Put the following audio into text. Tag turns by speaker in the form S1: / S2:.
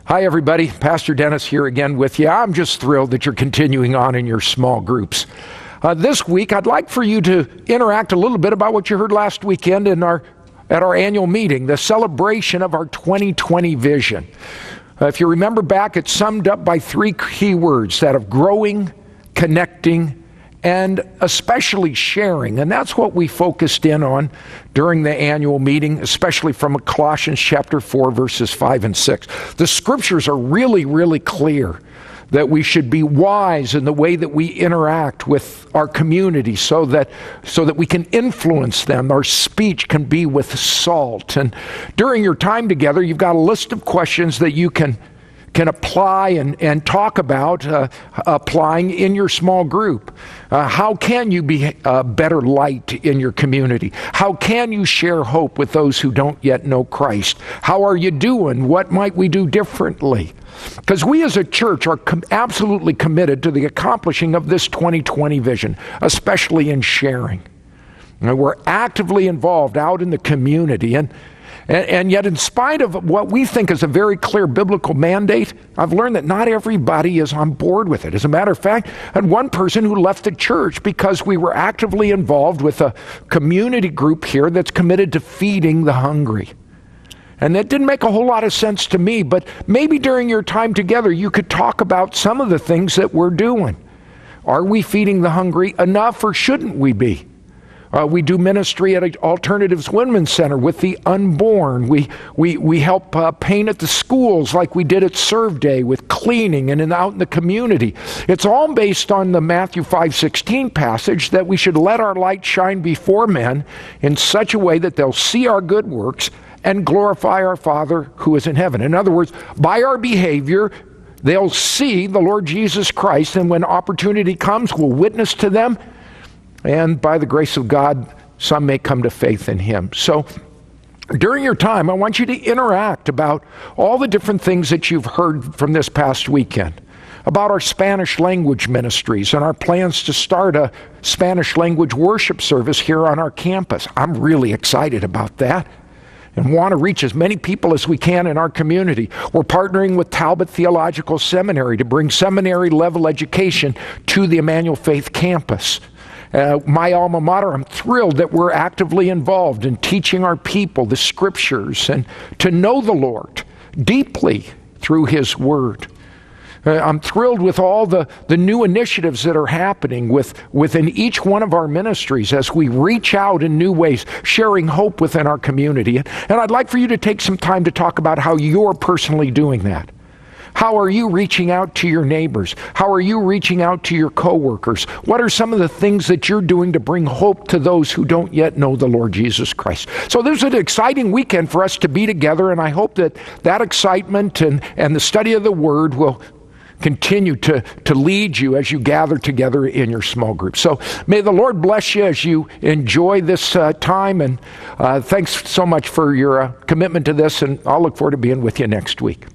S1: Hi, everybody. Pastor Dennis here again with you. I'm just thrilled that you're continuing on in your small groups. This week, I'd like for you to interact a little bit about what you heard last weekend at our annual meeting, the celebration of our 2020 vision. If you remember back, it's summed up by three key words, that of growing, connecting, and especially sharing. And that's what we focused in on during the annual meeting, especially from Colossians chapter 4, verses 5 and 6. The scriptures are really, really clear that we should be wise in the way that we interact with our community so that we can influence them. Our speech can be with salt. And during your time together, you've got a list of questions that you can apply and talk about applying in your small group. How can you be a better light in your community? How can you share hope with those who don't yet know Christ? How are you doing? What might we do differently? Because we as a church are absolutely committed to the accomplishing of this 2020 vision, especially in sharing. And we're actively involved out in the community, and yet, in spite of what we think is a very clear biblical mandate, I've learned that not everybody is on board with it. As a matter of fact, I had one person who left the church because we were actively involved with a community group here that's committed to feeding the hungry. And that didn't make a whole lot of sense to me, but maybe during your time together, you could talk about some of the things that we're doing. Are we feeding the hungry enough, or shouldn't we be? We do ministry at Alternatives Women's Center with the unborn. We help paint at the schools like we did at Serve Day with cleaning and out in the community. It's all based on the Matthew 5:16 passage that we should let our light shine before men in such a way that they'll see our good works and glorify our Father who is in heaven. In other words, by our behavior, they'll see the Lord Jesus Christ, and when opportunity comes, we'll witness to them. And by the grace of God, some may come to faith in Him. So during your time, I want you to interact about all the different things that you've heard from this past weekend, about our Spanish language ministries and our plans to start a Spanish language worship service here on our campus. I'm really excited about that and want to reach as many people as we can in our community. We're partnering with Talbot Theological Seminary to bring seminary level education to the Emmanuel Faith campus. My alma mater, I'm thrilled that we're actively involved in teaching our people the scriptures and to know the Lord deeply through His Word. I'm thrilled with all the new initiatives that are happening within each one of our ministries as we reach out in new ways, sharing hope within our community. And I'd like for you to take some time to talk about how you're personally doing that. How are you reaching out to your neighbors? How are you reaching out to your coworkers? What are some of the things that you're doing to bring hope to those who don't yet know the Lord Jesus Christ? So this is an exciting weekend for us to be together, and I hope that excitement and the study of the Word will continue to lead you as you gather together in your small group. So may the Lord bless you as you enjoy this time, and thanks so much for your commitment to this, and I'll look forward to being with you next week.